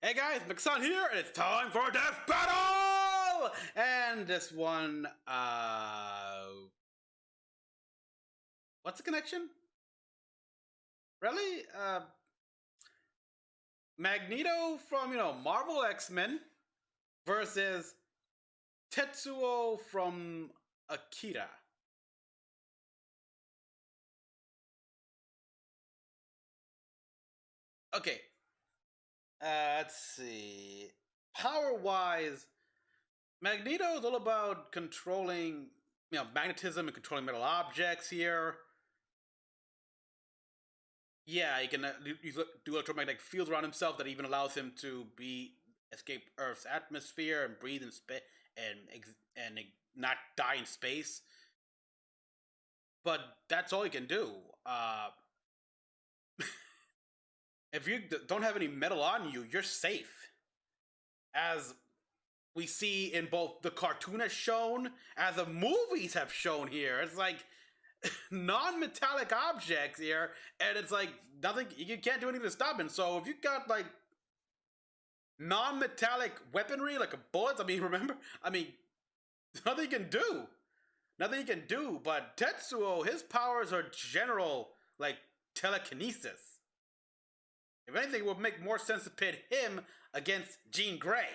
Hey guys, Mecha-san here, and it's time for Death Battle! And this one, what's the connection? Really? Magneto from, Marvel X-Men versus Tetsuo from Akira. Okay, let's see. Power-wise, Magneto is all about controlling, magnetism and controlling metal objects here. Yeah, he can do electromagnetic fields around himself that even allows him to escape Earth's atmosphere and breathe in space and not die in space. But that's all he can do. If you don't have any metal on you, you're safe. As we see in both the cartoon has shown, as the movies have shown here, it's like non-metallic objects here, and it's like nothing. You can't do anything to stop him. So if you got like non-metallic weaponry, like a bullets, remember, nothing you can do. Nothing you can do. But Tetsuo, his powers are general, like telekinesis. If anything, it would make more sense to pit him against Jean Grey.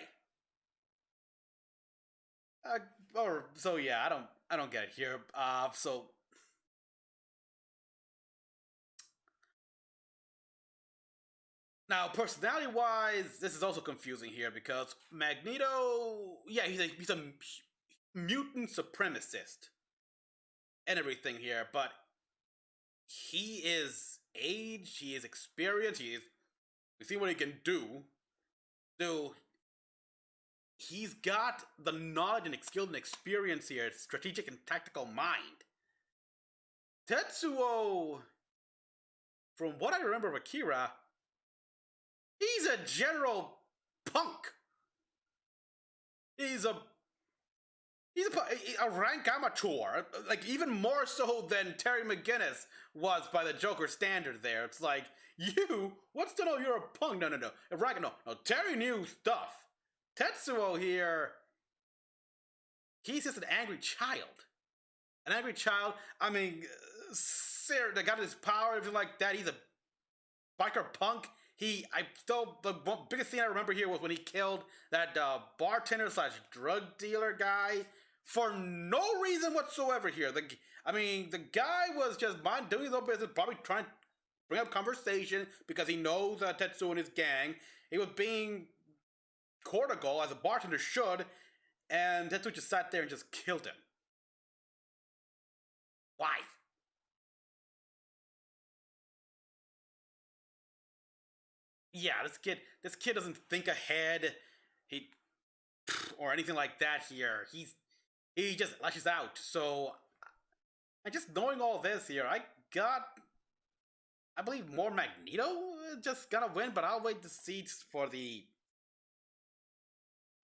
Yeah, I don't get it here. Now, personality-wise, this is also confusing here because Magneto, yeah, he's a mutant supremacist and everything here, but he is aged, he is experienced, we see what he can do. So he's got the knowledge and skill and experience here, strategic and tactical mind. Tetsuo, from what I remember of Akira, he's a general punk. He's a rank amateur, like even more so than Terry McGinnis was by the Joker standard there. It's like, what's to know you're a punk? No. Terry knew stuff. Tetsuo here, he's just an angry child. An angry child, that got his power, everything like that. He's a biker punk. The biggest thing I remember here was when he killed that bartender / drug dealer guy for no reason whatsoever here. The guy was just doing his own business, probably trying to bring up conversation because he knows Tetsuo and his gang. He was being cordial, as a bartender should, and Tetsuo just sat there and just killed him. Why? Yeah, this kid doesn't think ahead, or anything like that here. He just lashes out. So, and just knowing all this here, I believe more Magneto just gonna win, but I'll wait to see for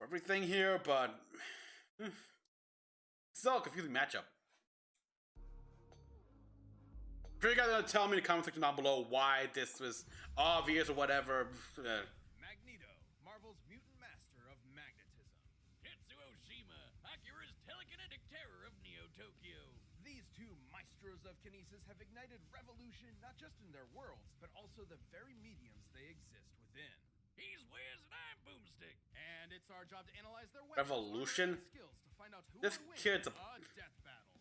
everything here. But it's all a confusing matchup. I'm sure you guys are gonna tell me in the comment section down below why this was obvious or whatever. Magneto, Marvel's mutant master of magnetism. Tetsuo Shima, Akira's telekinetic terror of Neo-Tokyo. These two maestros of kinesis have ignited revolution not just in their worlds, but also the very mediums they exist within. He's Wiz and I'm Boomstick. And it's our job to analyze their Revolution? skills to find out who This will win kid's a death battle.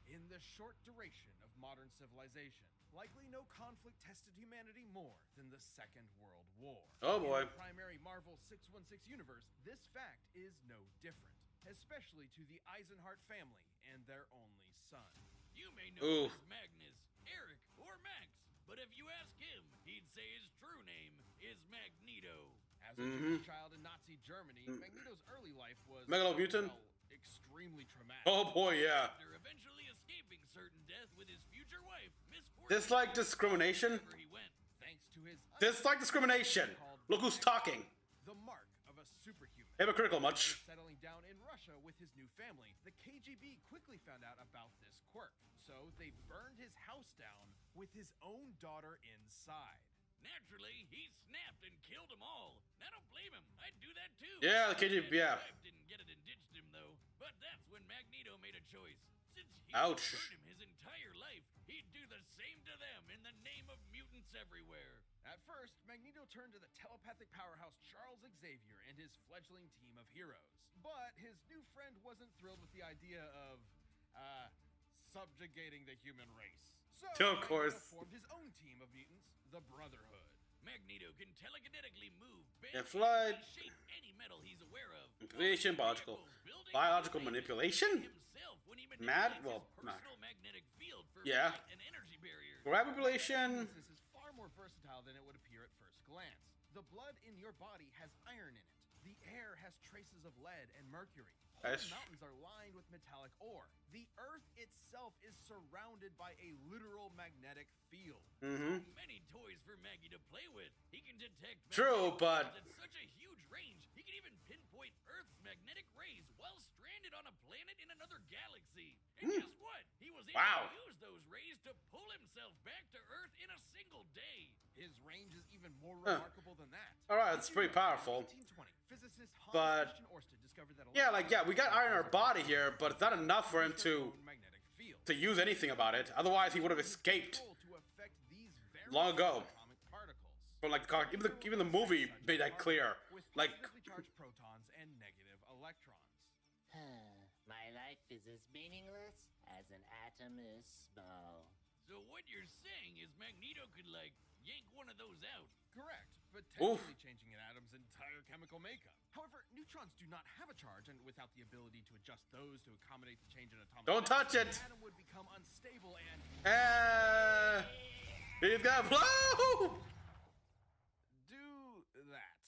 In the short duration of modern civilization, likely no conflict tested humanity more than the Second World War. Oh boy. In the primary Marvel 616 universe, this fact is no different, especially to the Eisenhart family and their only son. You may know him as Magnus, Eric, or Max, but if you ask him, he'd say his true name is Magneto. As a Jewish child in Nazi Germany, Magneto's early life was Megalomutant? Extremely traumatic. Oh boy, yeah. After eventually escaping certain death with his future wife, Miss Fortune. Dislike discrimination? Wherever he went. Thanks to his Dislike discrimination. Look who's talking. The mark of a superhuman. Hypocritical much. Settling down in Russia with his new family, the KGB quickly found out about this quirk. So they burned his house down with his own daughter inside. Naturally, he snapped and killed them all. I don't blame him. I'd do that too. Yeah, the KGB, yeah. Didn't get it and ditched him though. But that's when Magneto made a choice. Since he Ouch. hurt him his entire life, he'd do the same to them in the name of mutants everywhere. At first, Magneto turned to the telepathic powerhouse Charles Xavier and his fledgling team of heroes. But his new friend wasn't thrilled with the idea of, subjugating the human race. So, Of course. Magneto formed his own team of mutants, the Brotherhood. Magneto can telekinetically move, bend, And fly. and shape any metal he's aware of. Manipulation, biological manipulation? Himself when he Mad? manipulates Well, his personal magnetic field for yeah. flight and energy barriers. Manipulation. This is far more versatile than it would appear at first glance. The blood in your body has iron in it. The air has traces of lead and mercury. Whole That's- mountains are lined with metallic ore. The Earth itself is surrounded by a literal magnetic field. Mm-hmm. Many toys for Maggie to play with. He can detect True, magnetic but- fields at such a huge range. He can even pinpoint Earth's magnetic rays while stranded on a planet in another galaxy. And guess what? He was able Wow. to use those rays to pull himself back to Earth in a single day. His range is even more remarkable than that. All right, it's pretty powerful. In 1920, physicist Hans But- Christian Ørsted discovered that Yeah, like, yeah, we got iron in our body here, but it's not enough for him to magnetic field. use anything about it. Otherwise, he would have escaped To affect these very long ago. atomic particles. from like the car. Even the movie made that clear. With Like, positively charged protons and negative electrons. My life is as meaningless as an atom is small. So what you're saying is Magneto could, like, yank one of those out. Correct, Oof. potentially changing an atom's entire chemical makeup. However, neutrons do not have a charge, and without the ability to adjust those to accommodate the change in atomic Don't touch mass, it. the atom would become unstable and He's gonna blow. do that.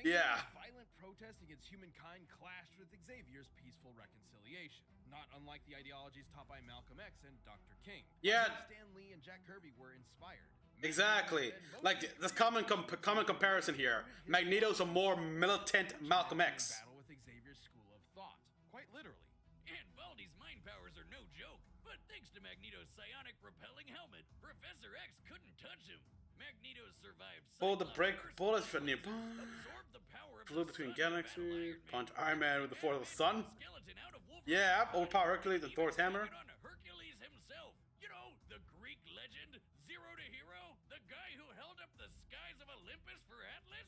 Yeah. Magneto's violent protest against humankind clashed with Xavier's peaceful reconciliation. Not unlike the ideologies taught by Malcolm X and Dr. King. Yeah. Although Stan Lee and Jack Kirby were inspired. Exactly. Magneto spent Like most this of common his common comparison here. Magneto's a more militant Malcolm X. battle with Xavier's school of thought, quite literally. And Baldy's mind powers are no joke. But thanks to Magneto's psionic repelling helmet, Professor X couldn't touch him. Magneto survived. Pull the Cyclops' break first bullets from attack, near. absorbed the power of Flew the between sun to battle galaxies. Iron Man, Punch Iron Man with the force of the sun. skeleton out of Wolverine's Yeah, body, overpower Hercules and even Thor's hammer. taking on Hercules himself. You know, the Greek legend, Zero to Hero, the guy who held up the skies of Olympus for Atlas.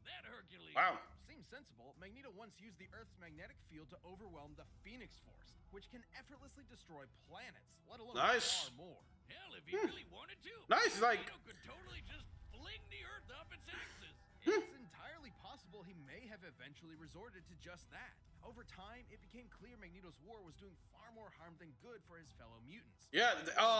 That Hercules. Wow. Seems sensible. Magneto once used the Earth's magnetic field to overwhelm the Phoenix Force, which can effortlessly destroy planets, let alone Nice. far more. Hell, if he really wanted to, Nice, like- Magneto could totally just fling the Earth off its axis. It's entirely possible he may have eventually resorted to just that. Over time, it became clear Magneto's war was doing far more harm than good for his fellow mutants. Yeah.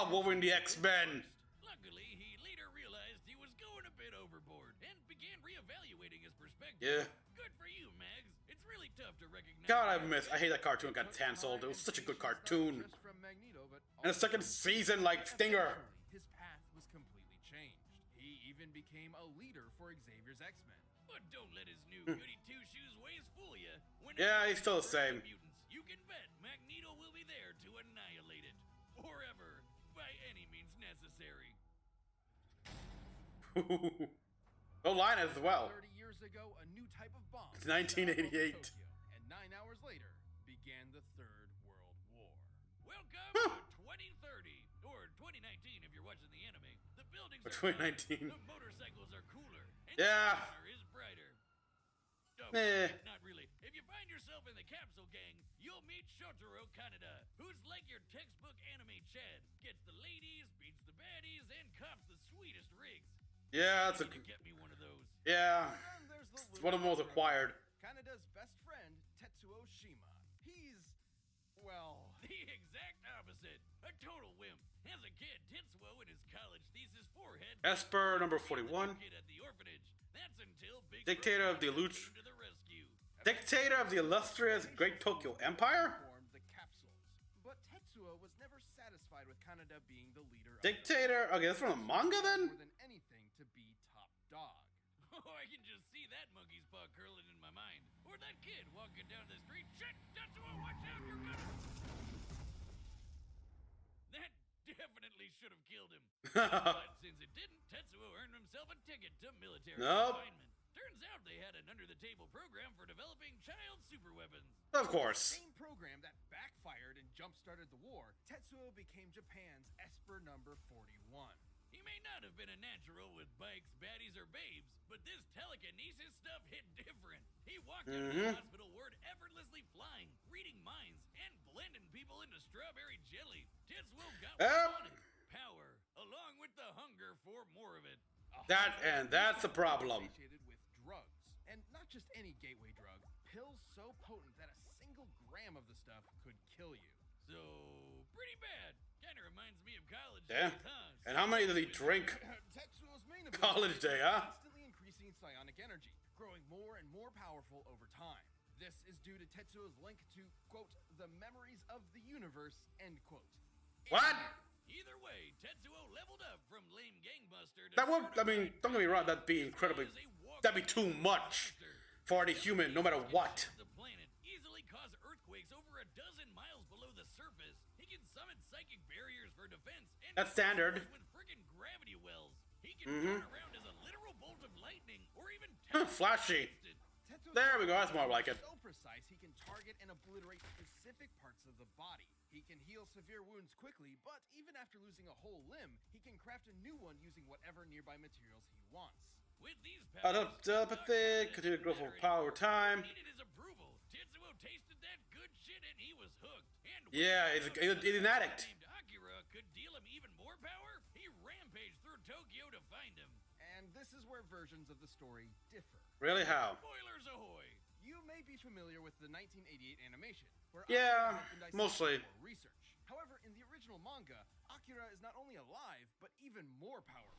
Wolverine the X-Men. Luckily, he later realized he was going a bit overboard and began reevaluating his perspective. Yeah. Good for you, Mags. It's really tough to recognize. God, I hate that cartoon. Got canceled. It was such a good cartoon. Just from Magneto, but And the second season, like Stinger. eventually, his path was completely changed. He even became a leader for Xavier's X-Men. But don't let his new goody two-shoes ways fool you. When Yeah, he's still the same. Mutants, you can bet Magneto will be there to annihilate it. Forever. By any means necessary. No line as well. 30 years ago, a new type of bomb. It's 1988. set off over Tokyo, and 9 hours later began the Third World War. Welcome Huh. to 2030, or 2019 if you're watching the anime. The buildings Or are 2019. taller, the motorcycles are cooler, and Yeah. the star is brighter. Oh, Eh. not really. If you find yourself in the capsule gang, you'll meet Shotaro Kaneda, who's like your textbook anime Chad. Gets the ladies, beats the baddies, and cops the sweetest rigs. Yeah, that's You a. need to get me one of those. Yeah. Then there's the It's one of the most acquired. Kaneda's best friend, Tetsuo Shima. He's, well, The exact opposite. A total wimp. As a kid, Tetsuo in his college thesis forehead. Esper number the 41. kid at the orphanage. That's until Big Dictator of the Brother Illuch- came to the rescue. Dictator of the illustrious Great Tokyo Empire. formed the capsules. But Tetsuo was never satisfied with Kaneda being the leader Dictator. Okay, that's from the manga then. more than anything to be top dog. Oh, I can just see that monkey's paw curling in my mind. Or that kid walking down the street. Shit! Tetsuo, watch out! You're gonna... That definitely should have killed him. But since it didn't, Tetsuo earned military Nope. refinement. Turns out they had an under-the-table program for developing child superweapons. Of course. Same program that backfired and jump-started the war, Tetsuo became Japan's Esper number 41. He may not have been a natural with bikes, baddies, or babes, but this telekinesis stuff hit different. He walked out of the hospital word effortlessly flying, reading minds, and blending people into strawberry jelly. Tetsuo got what he wanted. Power, along with the hunger for more of it. That's the problem. Associated with drugs, and not just any gateway drug. Pills so potent that a single gram of the stuff could kill you. So, pretty bad. Kinda reminds me of college Yeah. days, huh? And how many did he drink? Tetsuo's main ability College day, huh? constantly increasing psionic energy, growing more and more powerful over time. This is due to Tetsuo's link to, quote, the memories of the universe, end quote. What? Either way, Tetsuo leveled up from lame gangbuster to That would, I mean, don't get me wrong, that'd be incredibly, that'd be too much for the human, no matter what. The planet easily cause earthquakes over a dozen miles below the surface. He can summon psychic barriers for defense. And That's standard. with friggin' gravity wells. He can turn around as a literal bolt of lightning, or even teleport Flashy. instant. Tetsuo's There we go, that's more like it. so precise he can target and obliterate specific parts of the body. He can heal severe wounds quickly, but even after losing a whole limb, he can craft a new one using whatever nearby materials he wants. With these powers, Telepathy, continue growth of power time. needed his approval. Tetsuo tasted that good shit and he was hooked. And Yeah, he's an addict. named Akira could deal him even more power. He rampaged through Tokyo to find him. And this is where versions of the story differ. Really, how? Spoilers ahoy! You may be familiar with the 1988 animation, where Yeah, Akira had been dissected mostly. for research. However, in the original manga, Akira is not only alive, but even more powerful.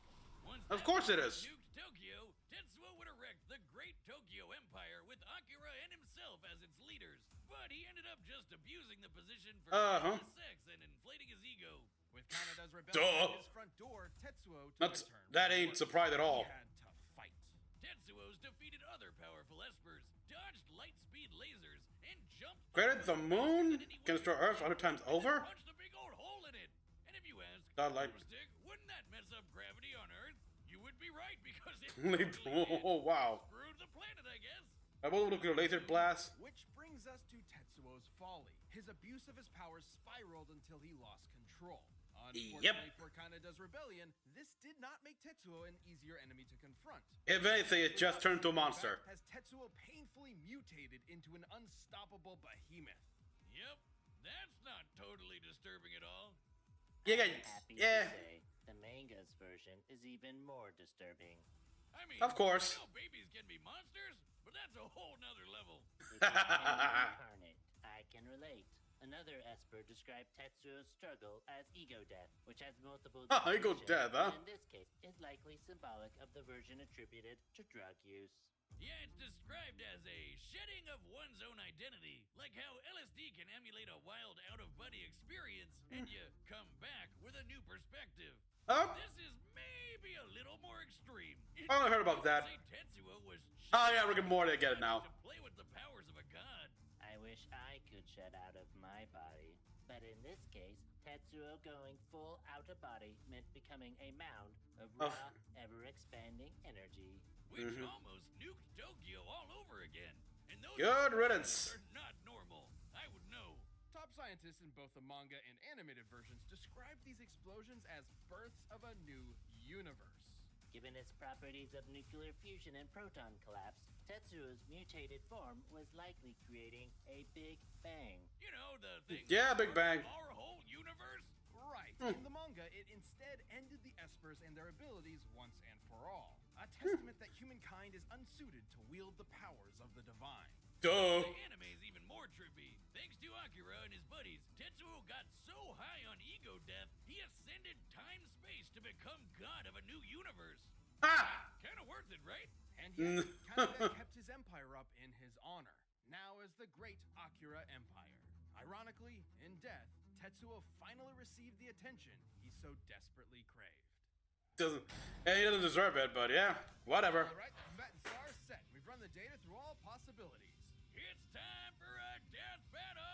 Once Of that course it planet is. Nuked Tokyo, Tetsuo would erect the Great Tokyo Empire with Akira and himself as its leaders. But he ended up just abusing the position for mindless sex and inflating his ego. With Canada's rebellion Duh. at his front door, Tetsuo took That's, a turn that for the ain't worse. surprised at all. He had to fight. Tetsuo's defeated other powerful espers, dodged light-speed lasers, and jumped... Credit the moon can destroy Earth 100 times over? Punched a big old hole in it. And if you ask, God, like- Stick, wouldn't that mess up gravity on Earth? You would be right, because it Only- totally did. oh, wow. Screwed the planet, I guess. I will look at a laser blast. Which brings us to Tetsuo's folly. His abuse of his powers spiraled until he lost control. Unfortunately for Kanada's rebellion, this did not make Tetsuo an easier enemy to confront. If anything, it just turned to a monster. As Tetsuo painfully mutated into an unstoppable behemoth. Yep, that's not totally disturbing at all. Yeah, Happy yeah. to say, the manga's version is even more disturbing. I mean, Of course. I know babies can be monsters, but that's a whole nother level. With its incarnate, I can relate. Another Esper described Tetsuo's struggle as ego death, which has multiple Ego definitions, death, huh? and in this case is likely symbolic of the version attributed to drug use. Yeah, it's described as a shedding of one's own identity. Like how LSD can emulate a wild out-of-body experience, and you come back with a new perspective. Oh, This is maybe a little more extreme. I only heard about that. Say Tetsuo was Oh, yeah, Rick and Morty, I get it now. to play with the powers of a god. I wish I could shed out of my body, but in this case, Tetsuo going full out of body meant becoming a mound of raw, ever-expanding energy. Which almost nuked Tokyo all over again. And those Good riddance. are not normal. I would know. Top scientists in both the manga and animated versions describe these explosions as births of a new universe. Given its properties of nuclear fusion and proton collapse, Tetsuo's mutated form was likely creating a Big Bang. You know, the thing. Yeah, Big Bang. Our whole universe? Right. In the manga, it instead ended the Espers and their abilities once and for all. A testament that humankind is unsuited to wield the powers of the divine. Duh. The anime's even more trippy. Thanks to Akira and his buddies, Tetsuo got so high on ego death, he ascended time-space to become god of a new universe. Ah! Kinda worth it, right? And yet, Kaneda kept his empire up in his honor, now as the Great Akira Empire. Ironically, in death, Tetsuo finally received the attention he so desperately craved. Doesn't, and he doesn't deserve it, but yeah, whatever. All right, the combatant star is set. We've run the data through all possibilities. It's time for a death battle!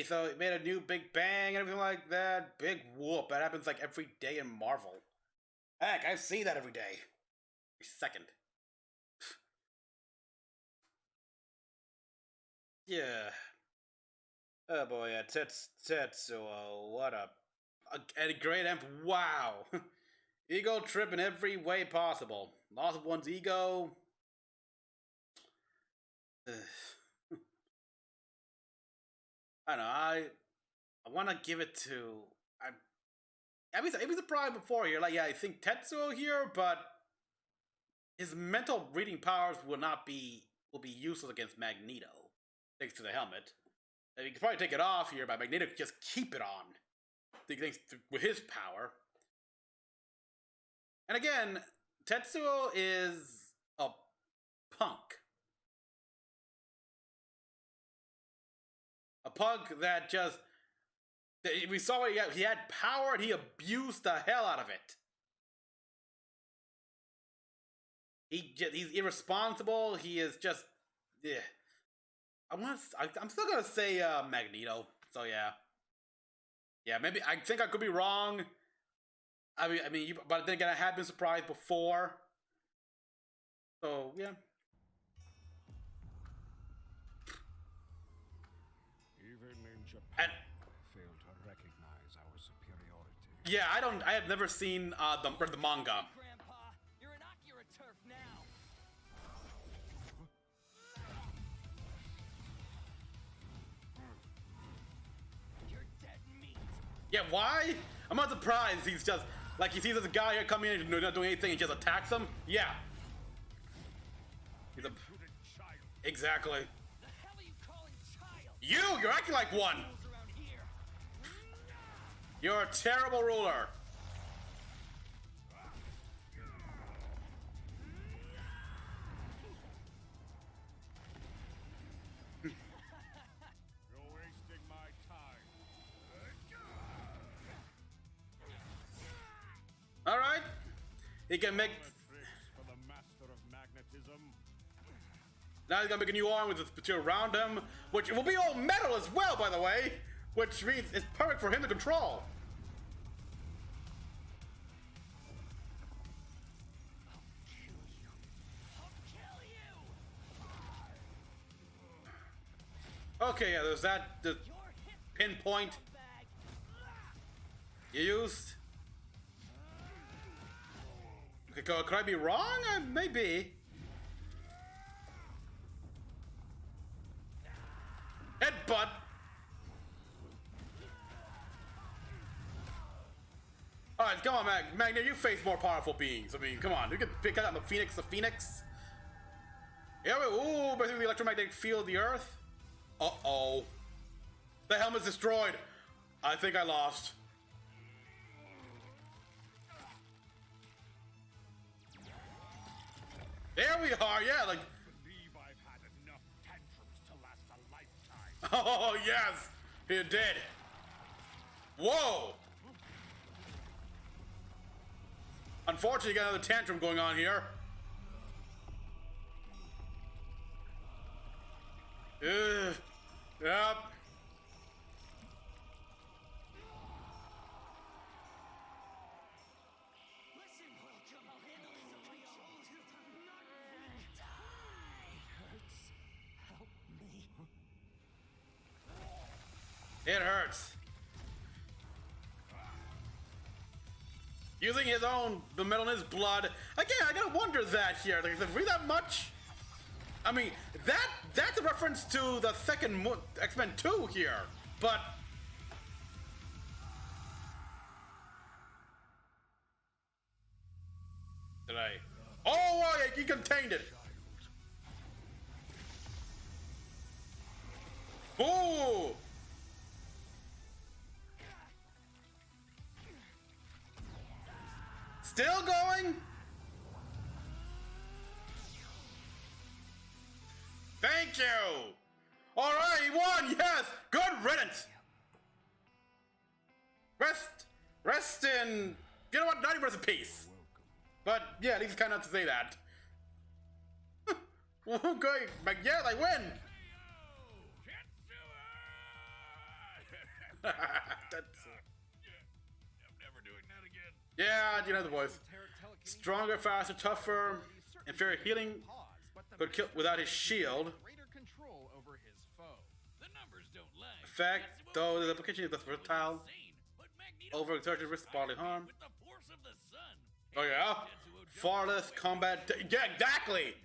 So it made a new Big Bang and everything like that. Big whoop. That happens like every day in Marvel. Heck, I see that every day. Every second. Yeah. Oh boy, yeah. Tetsuo. What a great amp. Wow. Ego trip in every way possible. Loss of one's ego. I don't know. I want to give it to. I mean, it was a prime before here. Like, yeah, I think Tetsuo here, but his mental reading powers will be useless against Magneto, thanks to the helmet. And he could probably take it off here, but Magneto could just keep it on, thanks to, with his power. And again, Tetsuo is a punk. A punk that just... We saw he had power and he abused the hell out of it. He's irresponsible. He is just... Yeah. I'm still gonna say Magneto. So yeah. Yeah, maybe... I think I could be wrong. I mean, but then again, I have been surprised before. So, yeah. Even in Japan, And, they fail to recognize our superiority. yeah, I have never seen the manga. Grandpa, you're an Akira turf now. You're dead meat. Yeah, why? I'm not surprised. He's just like he sees this guy here coming in and not doing anything and just attacks him. Yeah. He's a exactly. The hell are you calling child? You're acting like one. Rules around here. You're a terrible ruler. You're wasting my time. All right. He can make. Tricks for the master of magnetism. Now he's gonna make a new arm with this material around him, which will be all metal as well, by the way. Which means it's perfect for him to control. Okay, yeah, there's that. The pinpoint you used. Okay, could I be wrong? Maybe. Headbutt. All right, come on, Magneto. You face more powerful beings. I mean, come on. You can pick out the Phoenix. Yeah, ooh, basically the electromagnetic field of the Earth. Uh-oh. The helmet's destroyed. I think I lost. There we are, yeah, like... Believe I've had enough tantrums to last a lifetime. Oh, yes! He did. Whoa! Unfortunately, you got another tantrum going on here. Yep. Listen, welcome. I'll handle this over your whole Die. Hurts. Help me. It hurts. Using his own, the metal in his blood. Again, I gotta wonder that here. Like, is it really that much? I mean, that's a reference to the second X-Men 2 here, but... Did I... Oh, well, yeah, he contained it. Ooh! Still going? Thank you! Alright, he won, yes! Good riddance! Rest in... You know what, not even rest in peace. But, yeah, at least it's kind enough to say that. Okay, but yeah, I win! Tetsuo. Yeah, I'm never doing that again. Yeah, you know the voice. Stronger, faster, tougher, inferior healing, but kill without his shield. Greater control over his foe. The numbers don't lie. Effect, Tetsuo though the was application is less versatile. insane, but Magneto Overexerted risks bodily harm. with the force of the sun. Oh yeah? Tetsuo Far less combat. Yeah, exactly!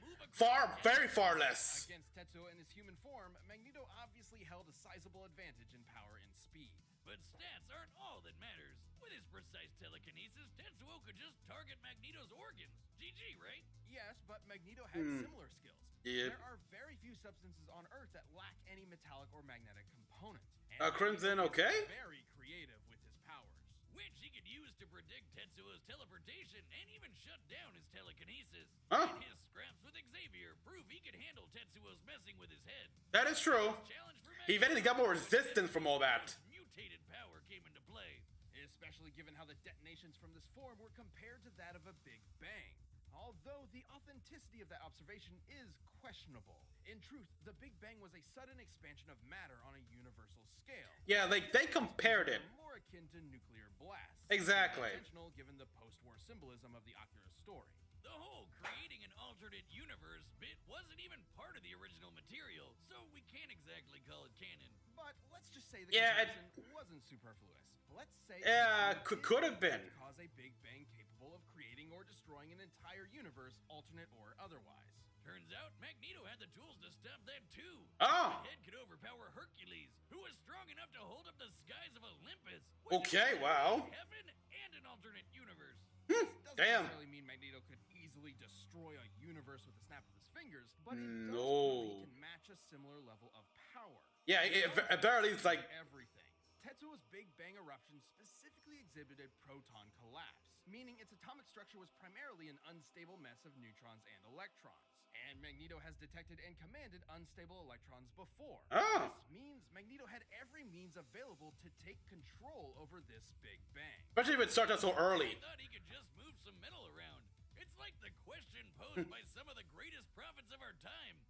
Very far less. Against Tetsuo in his human form, Magneto obviously held a sizable advantage in power and speed. But stats aren't all that matters. With his precise telekinesis, Tetsuo could just target Magneto's organs. GG, right? Yes, but Magneto had similar skills. Yeah. There are very few substances on Earth that lack any metallic or magnetic component. And Crimson, Magneto is okay? very creative with his powers. Which he could use to predict Tetsuo's teleportation and even shut down his telekinesis. Huh? And his scraps with Xavier prove he could handle Tetsuo's messing with his head. That is true. Challenge for He eventually got more resistance from all that. Mutated power came into play. Especially given how the detonations from this form were compared to that of a Big Bang. Although the authenticity of that observation is questionable. In truth, the Big Bang was a sudden expansion of matter on a universal scale. Yeah, like they compared it. More akin to nuclear blasts. Exactly. Intentional given the post-war symbolism of the Oculus story. The whole creating an alternate universe bit wasn't even part of the original material, so we can't exactly call it canon. But let's just say the Yeah, comparison wasn't superfluous. Let's say Yeah, it could have been. cause a Big Bang capable of creating or destroying an entire universe, alternate or otherwise. Turns out Magneto had the tools to stop that too. Oh. His head could overpower Hercules, who was strong enough to hold up the skies of Olympus. Okay, wow. Heaven and an alternate universe. Doesn't Damn. necessarily mean Magneto could easily destroy a universe with a snap of his fingers, but it does No. prove he can match a similar level of power. Yeah, at very least, like, Everything. Tetsuo's Big Bang eruption specifically exhibited proton collapse, meaning its atomic structure was primarily an unstable mess of neutrons and electrons. And Magneto has detected and commanded unstable electrons before. Oh. This means Magneto had every means available to take control over this Big Bang. especially if it starts out so early. Thought he could just move some metal around. It's like the question posed by some of the greatest prophets of our time.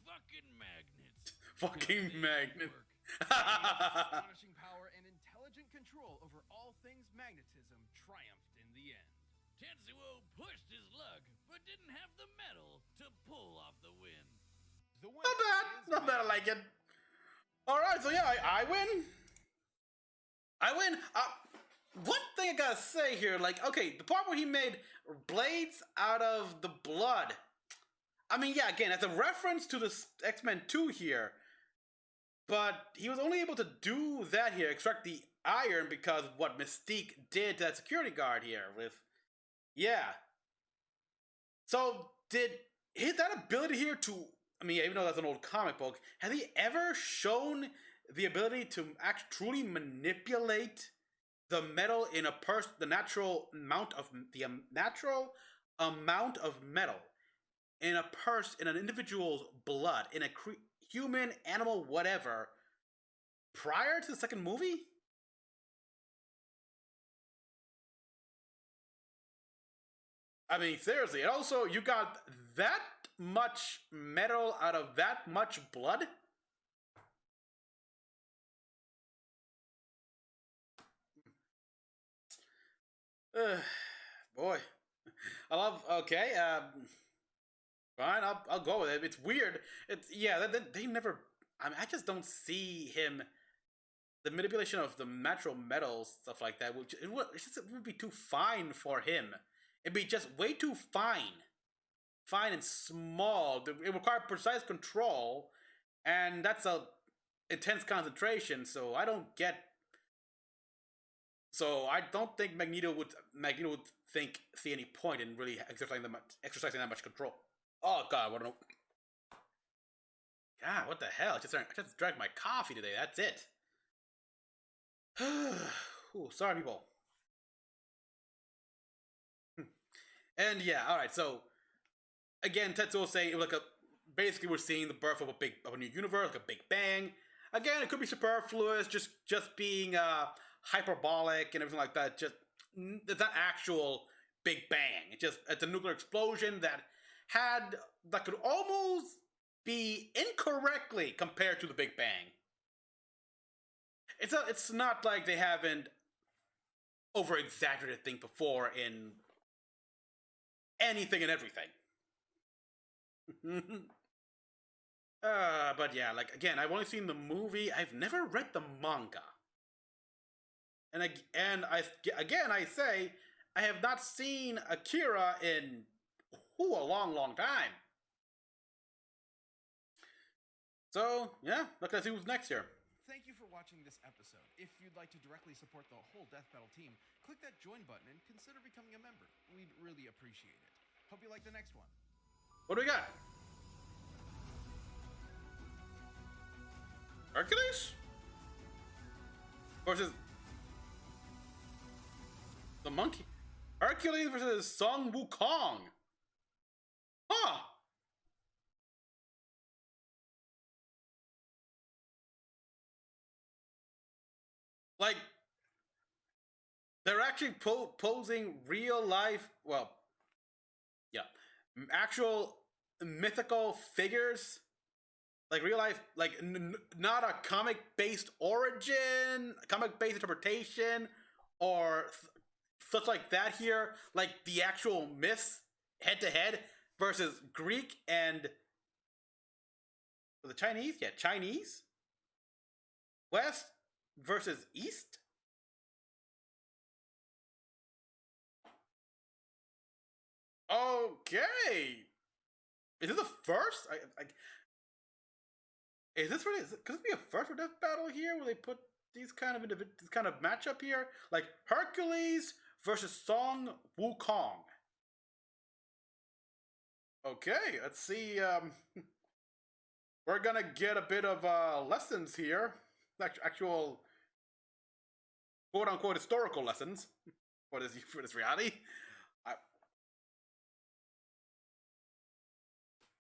Fucking magnets. Fucking They magnet. work. Astonishing power and intelligent control over all things magnetism triumphed in the end. Tetsuo pushed his luck, but didn't have the metal to pull off the win. The winner Not bad. is Not bad. I like it. All right, so yeah, I win. I win. One thing I gotta say here, like, okay, the part where he made blades out of the blood. I mean, yeah, again, that's a reference to the X-Men 2 here. But he was only able to do that here, extract the iron, because of what Mystique did to that security guard here with... Yeah. So, did that ability here to... I mean, even though that's an old comic book, has he ever shown the ability to truly manipulate the metal in a the natural amount of metal in in an individual's blood, in a human, animal, whatever, prior to the second movie? I mean, seriously, and also, you got that much metal out of that much blood? Boy. I love, okay, fine, I'll go with it. It's weird. Yeah, they never, I mean, I just don't see him, the manipulation of the natural metals, stuff like that, it would be too fine for him. It'd be just way too fine. Fine and small. It would require precise control, and that's a intense concentration, so I don't think Magneto would see any point in really exercising that much control. Oh god, what God, what the hell? I just drank my coffee today. That's it. Ooh, sorry, people. And yeah, all right. So again, Tetsuo saying it was like basically we're seeing the birth of a new universe, like a Big Bang. Again, it could be superfluous, just being hyperbolic and everything like that. It's not actual Big Bang. It's a nuclear explosion that could almost be incorrectly compared to the Big Bang. it's not like they haven't over exaggerated thing before in anything and everything. But yeah, like again, I've only seen the movie. I've never read the manga, and I say I have not seen Akira in a long, long time. So yeah, let's see who's next here. Thank you for watching this episode. If you'd like to directly support the whole Death Battle team, click that join button and consider becoming a member. We'd really appreciate it. Hope you like the next one. What do we got? Hercules? Versus the monkey. Hercules versus Sun Wukong. Huh. Like, they're actually posing real life, well, yeah, actual mythical figures. Like real life, like not a comic-based origin, comic-based interpretation, or such like that here. Like the actual myths head-to-head versus Greek and the Chinese? Yeah, Chinese? West versus East? Okay. Is this the first? Is this really? Could this be a first for Death Battle here, where they put these kind of this kind of matchup here, like Hercules versus Song Wukong? Okay, let's see. We're gonna get a bit of lessons here, actual quote unquote historical lessons for this reality.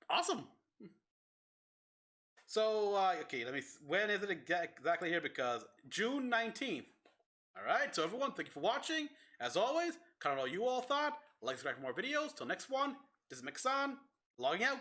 Awesome. So, okay, when is it exactly here? Because June 19th. Alright, so everyone, thank you for watching. As always, comment on what you all thought. Like, subscribe for more videos. Till next one, this is Mecha-san, logging out.